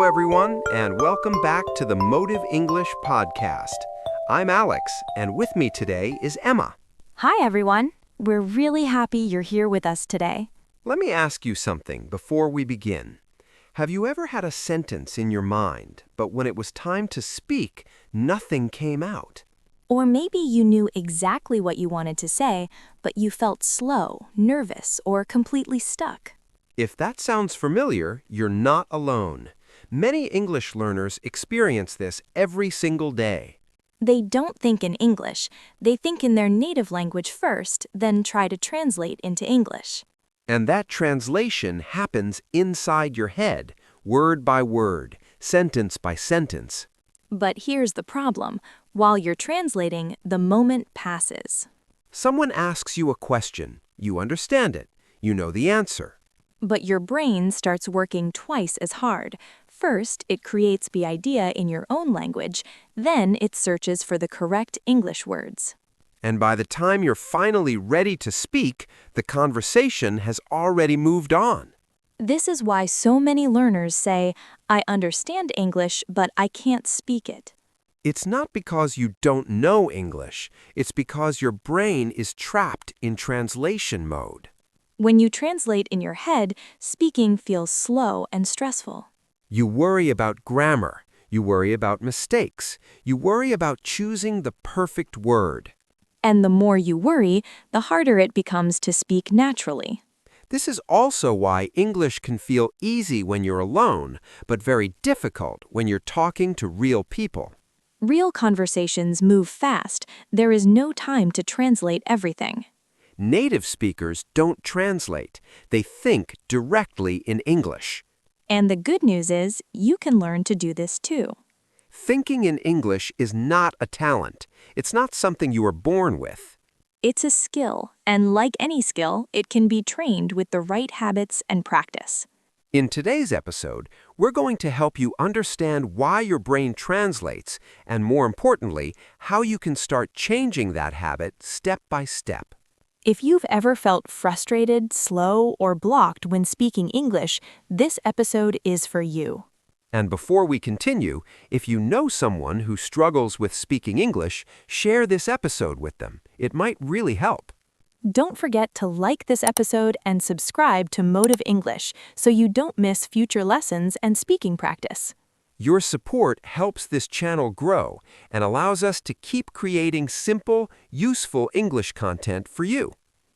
Hello, everyone, and welcome back to the Motive English podcast. I'm Alex, and with me today is Emma. Hi, everyone. We're really happy you're here with us today. Let me ask you something before we begin. Have you ever had a sentence in your mind, but when it was time to speak, nothing came out? Or maybe you knew exactly what you wanted to say, but you felt slow, nervous, or completely stuck. If that sounds familiar, you're not alone. Many English learners experience this every single day. They don't think in English. They think in their native language first, then try to translate into English. And that translation happens inside your head, word by word, sentence by sentence. But here's the problem. While you're translating, the moment passes. Someone asks you a question. You understand it. You know the answer. But your brain starts working twice as hard. First, it creates the idea in your own language. Then it searches for the correct English words. And by the time you're finally ready to speak, the conversation has already moved on. This is why so many learners say, I understand English, but I can't speak it. It's not because you don't know English. It's because your brain is trapped in translation mode. When you translate in your head, speaking feels slow and stressful. You worry about grammar. You worry about mistakes. You worry about choosing the perfect word. And the more you worry, the harder it becomes to speak naturally. This is also why English can feel easy when you're alone, but very difficult when you're talking to real people. Real conversations move fast. There is no time to translate everything. Native speakers don't translate. They think directly in English. And the good news is, you can learn to do this too. Thinking in English is not a talent. It's not something you are born with. It's a skill, and like any skill, it can be trained with the right habits and practice. In today's episode, we're going to help you understand why your brain translates, and more importantly, how you can start changing that habit step by step. If you've ever felt frustrated, slow, or blocked when speaking English, this episode is for you. And before we continue, if you know someone who struggles with speaking English, share this episode with them. It might really help. Don't forget to like this episode and subscribe to Motive English so you don't miss future lessons and speaking practice. Your support helps this channel grow and allows us to keep creating simple, useful English content for you.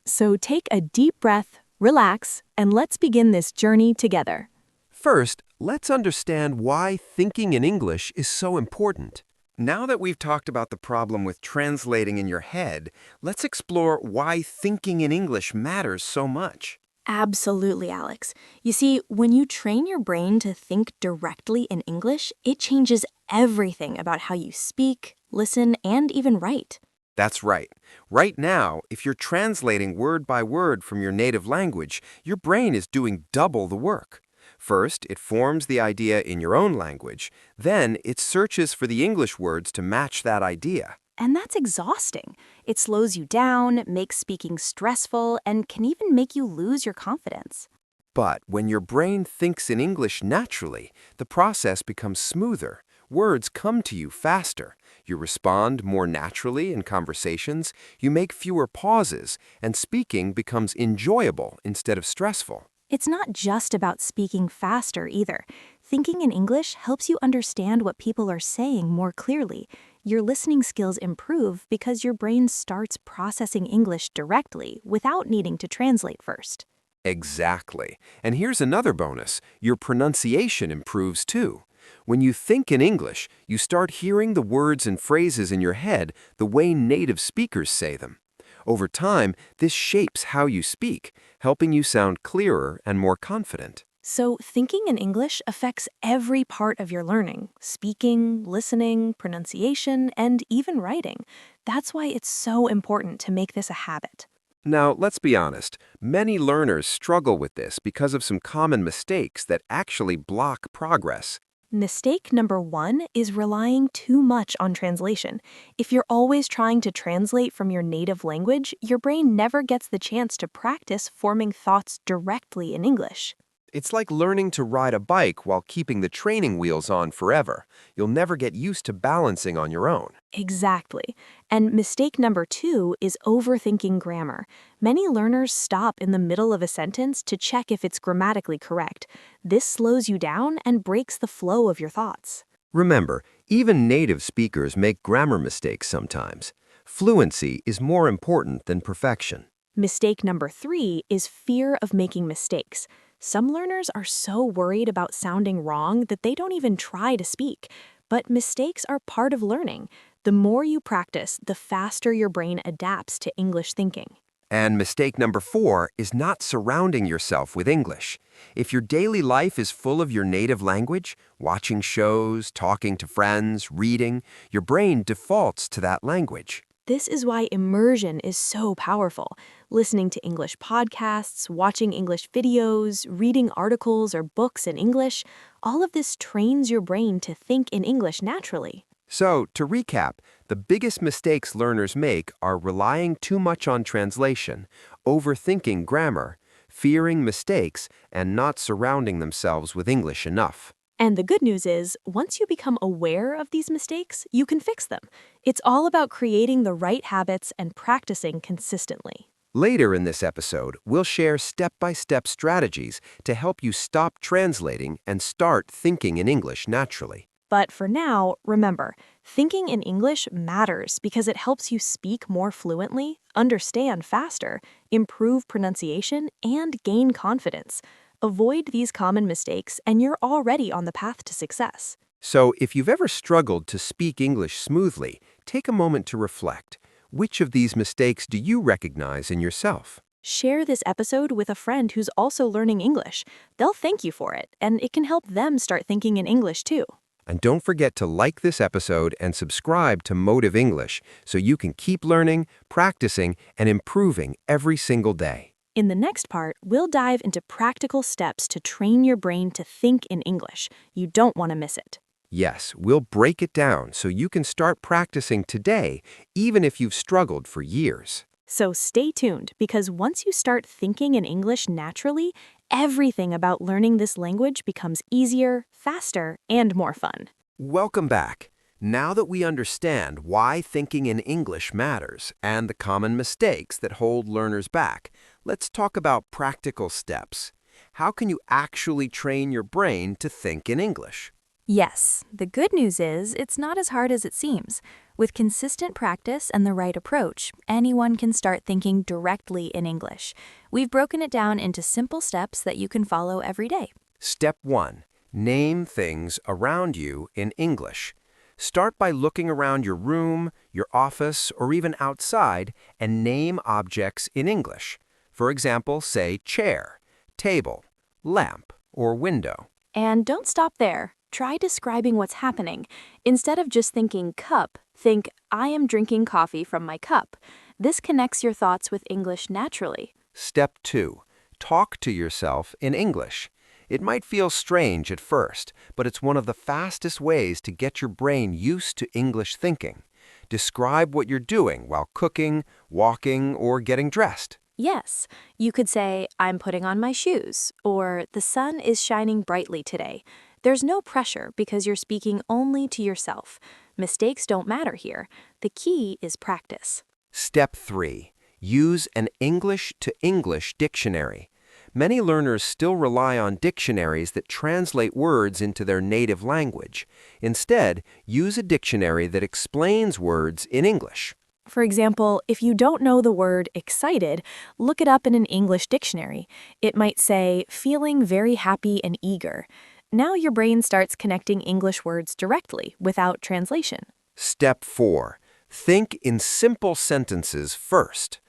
So take a deep breath, relax, and let's begin this journey together. First, let's understand why thinking in English is so important. Now that we've talked about the problem with translating in your head, let's explore why thinking in English matters so much. Absolutely, Alex. You see, when you train your brain to think directly in English, it changes everything about how you speak, listen, and even write. That's right. Right now, if you're translating word by word from your native language, your brain is doing double the work. First, it forms the idea in your own language. Then, it searches for the English words to match that idea. And that's exhausting. It slows you down, makes speaking stressful, and can even make you lose your confidence. But when your brain thinks in English naturally, the process becomes smoother. Words come to you faster. You respond more naturally in conversations. You make fewer pauses, and speaking becomes enjoyable instead of stressful. It's not just about speaking faster either. Thinking in English helps you understand what people are saying more clearly. Your listening skills improve because your brain starts processing English directly without needing to translate first. Exactly. And here's another bonus. Your pronunciation improves too. When you think in English, you start hearing the words and phrases in your head the way native speakers say them. Over time, this shapes how you speak, helping you sound clearer and more confident. So thinking in English affects every part of your learning: speaking, listening, pronunciation, and even writing. That's why it's so important to make this a habit. Now, let's be honest. Many learners struggle with this because of some common mistakes that actually block progress. Mistake number 1 is relying too much on translation. If you're always trying to translate from your native language, your brain never gets the chance to practice forming thoughts directly in English. It's like learning to ride a bike while keeping the training wheels on forever. You'll never get used to balancing on your own. Exactly. And mistake number 2 is overthinking grammar. Many learners stop in the middle of a sentence to check if it's grammatically correct. This slows you down and breaks the flow of your thoughts. Remember, even native speakers make grammar mistakes sometimes. Fluency is more important than perfection. Mistake number 3 is fear of making mistakes. Some learners are so worried about sounding wrong that they don't even try to speak. But mistakes are part of learning. The more you practice, the faster your brain adapts to English thinking. And mistake number 4 is not surrounding yourself with English. If your daily life is full of your native language, watching shows, talking to friends, reading, your brain defaults to that language. This is why immersion is so powerful. Listening to English podcasts, watching English videos, reading articles or books in English, all of this trains your brain to think in English naturally. So, to recap, the biggest mistakes learners make are relying too much on translation, overthinking grammar, fearing mistakes, and not surrounding themselves with English enough. And the good news is, once you become aware of these mistakes, you can fix them. It's all about creating the right habits and practicing consistently. Later in this episode, we'll share step-by-step strategies to help you stop translating and start thinking in English naturally. But for now, remember, thinking in English matters because it helps you speak more fluently, understand faster, improve pronunciation, and gain confidence. Avoid these common mistakes, and you're already on the path to success. So, if you've ever struggled to speak English smoothly, take a moment to reflect. Which of these mistakes do you recognize in yourself? Share this episode with a friend who's also learning English. They'll thank you for it, and it can help them start thinking in English too. And don't forget to like this episode and subscribe to MotivEnglish so you can keep learning, practicing, and improving every single day. In the next part, we'll dive into practical steps to train your brain to think in English. You don't want to miss it. Yes, we'll break it down so you can start practicing today, even if you've struggled for years. So stay tuned, because once you start thinking in English naturally, everything about learning this language becomes easier, faster, and more fun. Welcome back. Now that we understand why thinking in English matters and the common mistakes that hold learners back, let's talk about practical steps. How can you actually train your brain to think in English? Yes, the good news is it's not as hard as it seems. With consistent practice and the right approach, anyone can start thinking directly in English. We've broken it down into simple steps that you can follow every day. Step 1. Name things around you in English. Start by looking around your room, your office, or even outside and name objects in English. For example, say chair, table, lamp, or window. And don't stop there. Try describing what's happening. Instead of just thinking cup, think, I am drinking coffee from my cup. This connects your thoughts with English naturally. Step 2. Talk to yourself in English. It might feel strange at first, but it's one of the fastest ways to get your brain used to English thinking. Describe what you're doing while cooking, walking, or getting dressed. Yes, you could say, I'm putting on my shoes, or the sun is shining brightly today. There's no pressure because you're speaking only to yourself. Mistakes don't matter here. The key is practice. Step 3. Use an English-to-English dictionary. Many learners still rely on dictionaries that translate words into their native language. Instead, use a dictionary that explains words in English. For example, if you don't know the word excited, look it up in an English dictionary. It might say, feeling very happy and eager. Now your brain starts connecting English words directly, without translation. Step 4. Think in simple sentences first.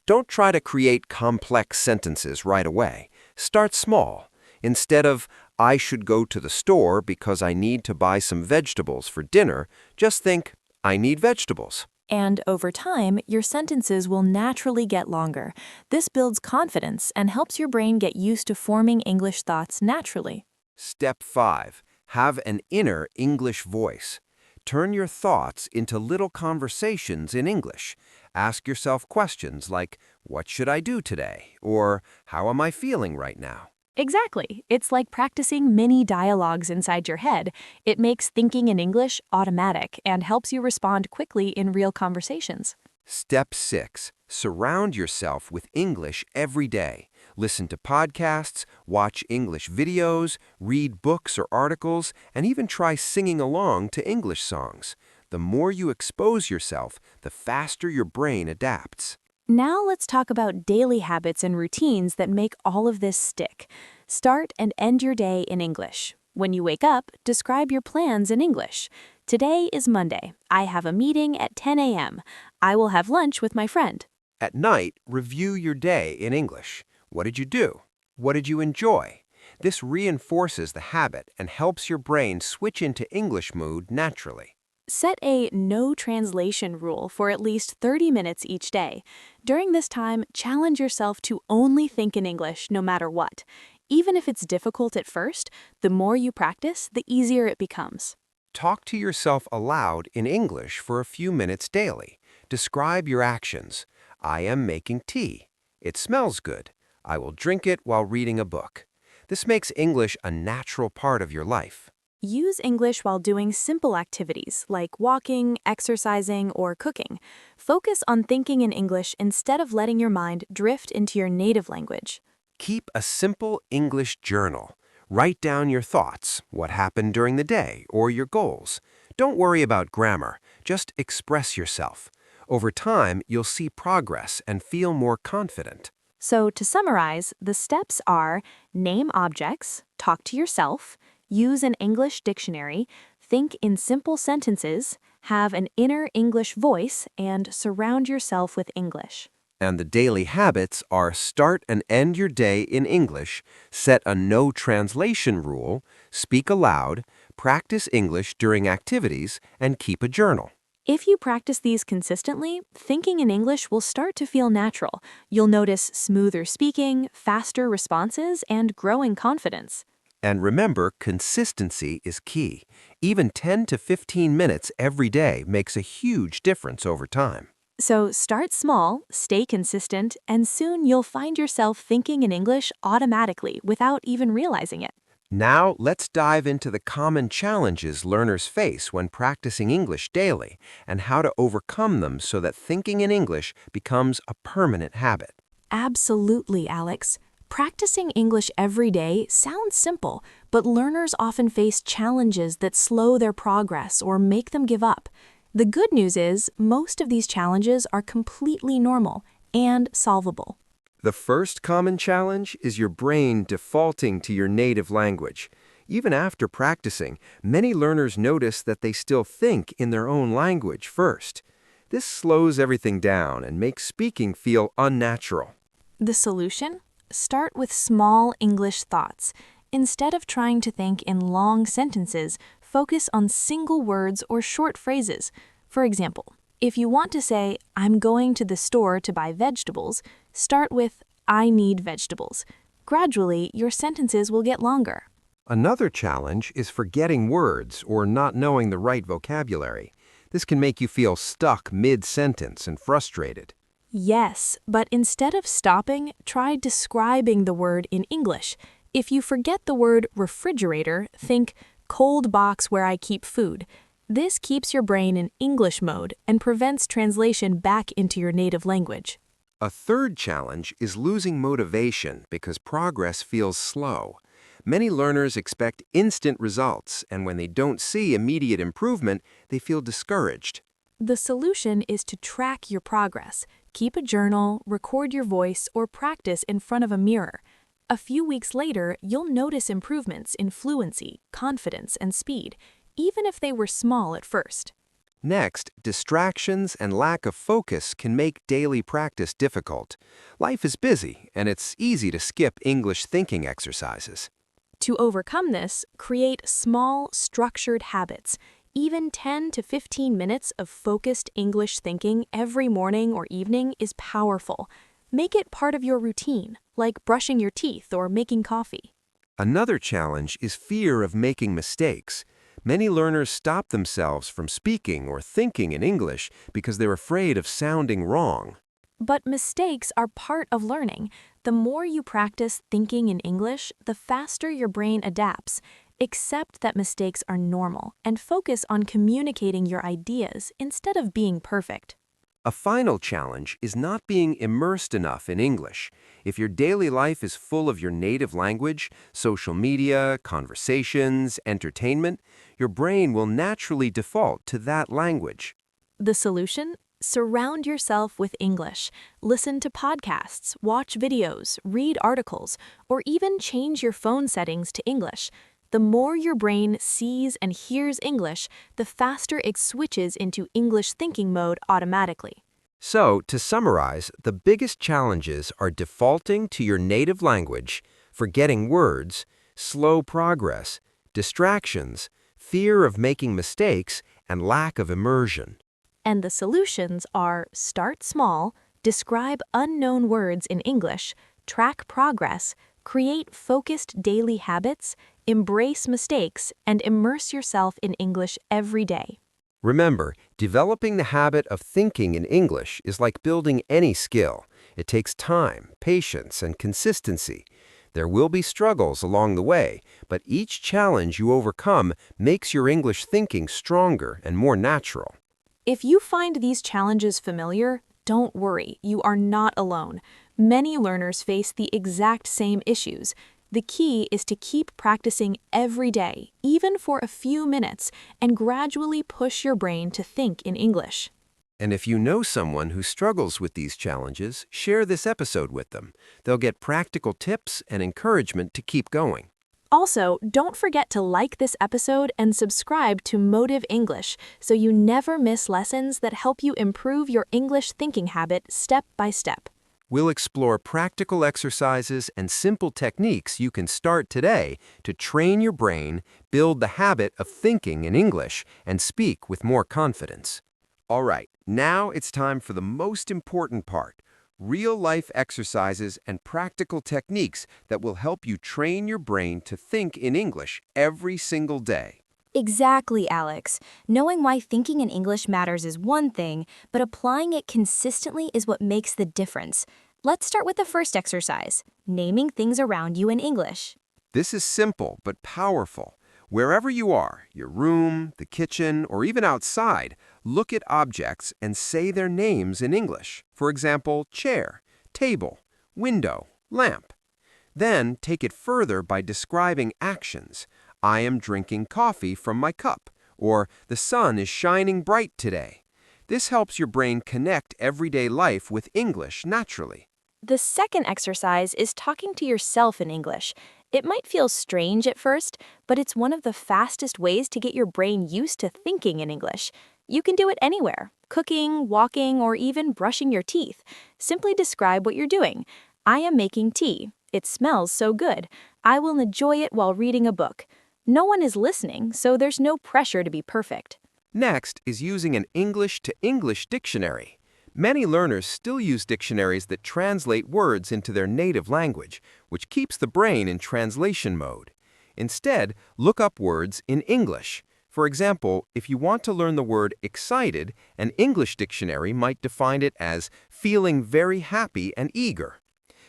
Don't try to create complex sentences right away. Start small. Instead of, I should go to the store because I need to buy some vegetables for dinner, just think, I need vegetables. And over time, your sentences will naturally get longer. This builds confidence and helps your brain get used to forming English thoughts naturally. Step 5. Have an inner English voice. Turn your thoughts into little conversations in English. Ask yourself questions like, what should I do today? Or, how am I feeling right now? Exactly. It's like practicing mini dialogues inside your head. It makes thinking in English automatic and helps you respond quickly in real conversations. Step 6. Surround yourself with English every day. Listen to podcasts, watch English videos, read books or articles, and even try singing along to English songs. The more you expose yourself, the faster your brain adapts. Now let's talk about daily habits and routines that make all of this stick. Start and end your day in English. When you wake up, describe your plans in English. Today is Monday. I have a meeting at 10 a.m. I will have lunch with my friend. At night, review your day in English. What did you do? What did you enjoy? This reinforces the habit and helps your brain switch into English mood naturally. Set a no translation rule for at least 30 minutes each day. During this time, challenge yourself to only think in English no matter what. Even if it's difficult at first, the more you practice, the easier it becomes. Talk to yourself aloud in English for a few minutes daily. Describe your actions. I am making tea. It smells good. I will drink it while reading a book. This makes English a natural part of your life. Use English while doing simple activities like walking, exercising, or cooking. Focus on thinking in English instead of letting your mind drift into your native language. Keep a simple English journal. Write down your thoughts, what happened during the day, or your goals. Don't worry about grammar. Just express yourself. Over time, you'll see progress and feel more confident. So, to summarize, the steps are name objects, talk to yourself, use an English dictionary, think in simple sentences, have an inner English voice, and surround yourself with English. And the daily habits are start and end your day in English, set a no translation rule, speak aloud, practice English during activities, and keep a journal. If you practice these consistently, thinking in English will start to feel natural. You'll notice smoother speaking, faster responses, and growing confidence. And remember, consistency is key. Even 10 to 15 minutes every day makes a huge difference over time. So start small, stay consistent, and soon you'll find yourself thinking in English automatically without even realizing it. Now, let's dive into the common challenges learners face when practicing English daily and how to overcome them so that thinking in English becomes a permanent habit. Absolutely, Alex. Practicing English every day sounds simple, but learners often face challenges that slow their progress or make them give up. The good news is, most of these challenges are completely normal and solvable. The first common challenge is your brain defaulting to your native language. Even after practicing, many learners notice that they still think in their own language first. This slows everything down and makes speaking feel unnatural. The solution? Start with small English thoughts. Instead of trying to think in long sentences, focus on single words or short phrases. For example, if you want to say, I'm going to the store to buy vegetables, start with, I need vegetables. Gradually, your sentences will get longer. Another challenge is forgetting words or not knowing the right vocabulary. This can make you feel stuck mid-sentence and frustrated. Yes, but instead of stopping, try describing the word in English. If you forget the word refrigerator, think cold box where I keep food. This keeps your brain in English mode and prevents translation back into your native language. A third challenge is losing motivation because progress feels slow. Many learners expect instant results, and when they don't see immediate improvement, they feel discouraged. The solution is to track your progress. Keep a journal, record your voice, or practice in front of a mirror. A few weeks later, you'll notice improvements in fluency, confidence, and speed, even if they were small at first. Next, distractions and lack of focus can make daily practice difficult. Life is busy, and it's easy to skip English thinking exercises. To overcome this, create small, structured habits. Even 10 to 15 minutes of focused English thinking every morning or evening is powerful. Make it part of your routine, like brushing your teeth or making coffee. Another challenge is fear of making mistakes. Many learners stop themselves from speaking or thinking in English because they're afraid of sounding wrong. But mistakes are part of learning. The more you practice thinking in English, the faster your brain adapts. Accept that mistakes are normal and focus on communicating your ideas instead of being perfect. A final challenge is not being immersed enough in English. If your daily life is full of your native language, social media, conversations, entertainment, your brain will naturally default to that language. The solution? Surround yourself with English. Listen to podcasts, watch videos, read articles, or even change your phone settings to English. The more your brain sees and hears English, the faster it switches into English thinking mode automatically. So, to summarize, the biggest challenges are defaulting to your native language, forgetting words, slow progress, distractions, fear of making mistakes, and lack of immersion. And the solutions are start small, describe unknown words in English, track progress, create focused daily habits, embrace mistakes, and immerse yourself in English every day. Remember, developing the habit of thinking in English is like building any skill. It takes time, patience, and consistency. There will be struggles along the way, but each challenge you overcome makes your English thinking stronger and more natural. If you find these challenges familiar, don't worry, you are not alone. Many learners face the exact same issues. The key is to keep practicing every day, even for a few minutes, and gradually push your brain to think in English. And if you know someone who struggles with these challenges, share this episode with them. They'll get practical tips and encouragement to keep going. Also, don't forget to like this episode and subscribe to Motive English so you never miss lessons that help you improve your English thinking habit step by step. We'll explore practical exercises and simple techniques you can start today to train your brain, build the habit of thinking in English, and speak with more confidence. All right, now it's time for the most important part, real-life exercises and practical techniques that will help you train your brain to think in English every single day. Exactly, Alex. Knowing why thinking in English matters is one thing, but applying it consistently is what makes the difference. Let's start with the first exercise, naming things around you in English. This is simple but powerful. Wherever you are, your room, the kitchen, or even outside, look at objects and say their names in English. For example, chair, table, window, lamp. Then take it further by describing actions. I am drinking coffee from my cup, or the sun is shining bright today. This helps your brain connect everyday life with English naturally. The second exercise is talking to yourself in English. It might feel strange at first, but it's one of the fastest ways to get your brain used to thinking in English. You can do it anywhere, cooking, walking, or even brushing your teeth. Simply describe what you're doing. I am making tea. It smells so good. I will enjoy it while reading a book. No one is listening, so there's no pressure to be perfect. Next is using an English-to-English dictionary. Many learners still use dictionaries that translate words into their native language, which keeps the brain in translation mode. Instead, look up words in English. For example, if you want to learn the word excited, an English dictionary might define it as feeling very happy and eager.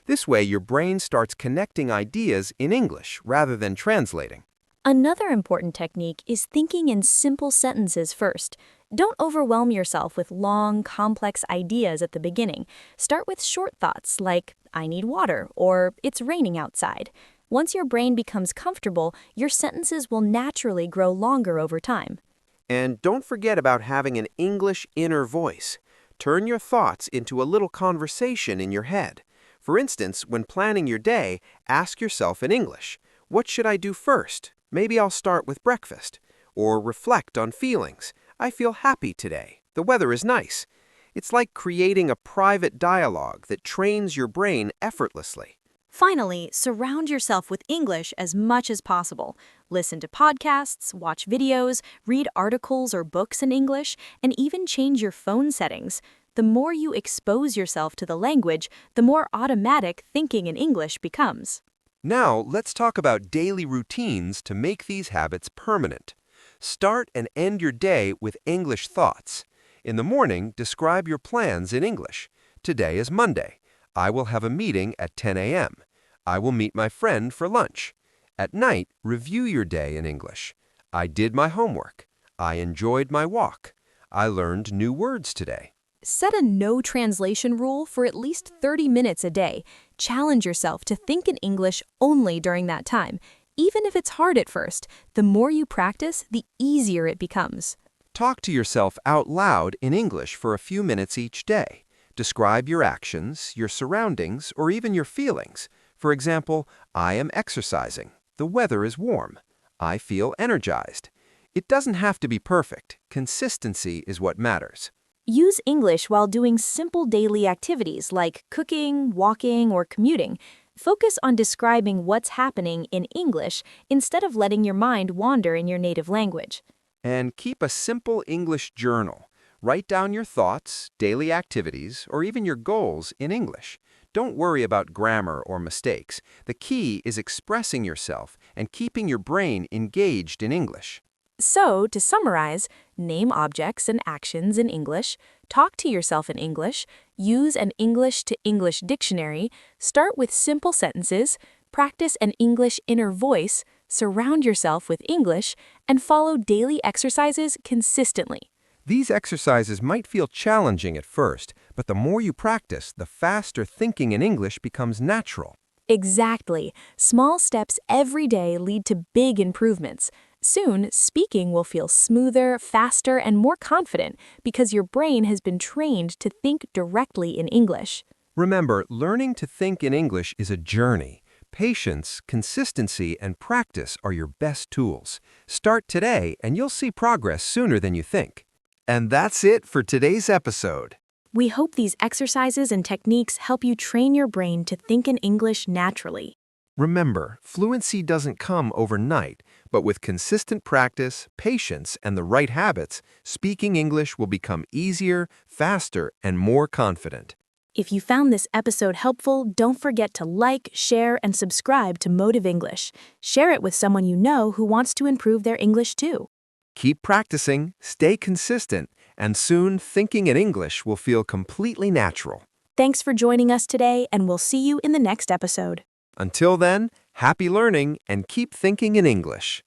This way, your brain starts connecting ideas in English rather than translating. Another important technique is thinking in simple sentences first. Don't overwhelm yourself with long, complex ideas at the beginning. Start with short thoughts like, I need water, or it's raining outside. Once your brain becomes comfortable, your sentences will naturally grow longer over time. And don't forget about having an English inner voice. Turn your thoughts into a little conversation in your head. For instance, when planning your day, ask yourself in English, what should I do first? Maybe I'll start with breakfast. Or reflect on feelings. I feel happy today. The weather is nice. It's like creating a private dialogue that trains your brain effortlessly. Finally, surround yourself with English as much as possible. Listen to podcasts, watch videos, read articles or books in English, and even change your phone settings. The more you expose yourself to the language, the more automatic thinking in English becomes. Now, let's talk about daily routines to make these habits permanent. Start and end your day with English thoughts. In the morning, describe your plans in English. Today is Monday. I will have a meeting at 10 a.m. I will meet my friend for lunch. At night, review your day in English. I did my homework. I enjoyed my walk. I learned new words today. Set a no translation rule for at least 30 minutes a day. Challenge yourself to think in English only during that time. Even if it's hard at first, the more you practice, the easier it becomes. Talk to yourself out loud in English for a few minutes each day. Describe your actions, your surroundings, or even your feelings. For example, I am exercising. The weather is warm. I feel energized. It doesn't have to be perfect. Consistency is what matters. Use English while doing simple daily activities like cooking, walking, or commuting. Focus on describing what's happening in English instead of letting your mind wander in your native language. And keep a simple English journal. Write down your thoughts, daily activities, or even your goals in English. Don't worry about grammar or mistakes. The key is expressing yourself and keeping your brain engaged in English. So, to summarize, name objects and actions in English, talk to yourself in English, use an English-to-English dictionary, start with simple sentences, practice an English inner voice, surround yourself with English, and follow daily exercises consistently. These exercises might feel challenging at first, but the more you practice, the faster thinking in English becomes natural. Exactly. Small steps every day lead to big improvements. Soon, speaking will feel smoother, faster, and more confident because your brain has been trained to think directly in English. Remember, learning to think in English is a journey. Patience, consistency, and practice are your best tools. Start today and you'll see progress sooner than you think. And that's it for today's episode. We hope these exercises and techniques help you train your brain to think in English naturally. Remember, fluency doesn't come overnight, but with consistent practice, patience, and the right habits, speaking English will become easier, faster, and more confident. If you found this episode helpful, don't forget to like, share, and subscribe to MotivEnglish. Share it with someone you know who wants to improve their English too. Keep practicing, stay consistent, and soon thinking in English will feel completely natural. Thanks for joining us today, and we'll see you in the next episode. Until then, happy learning and keep thinking in English.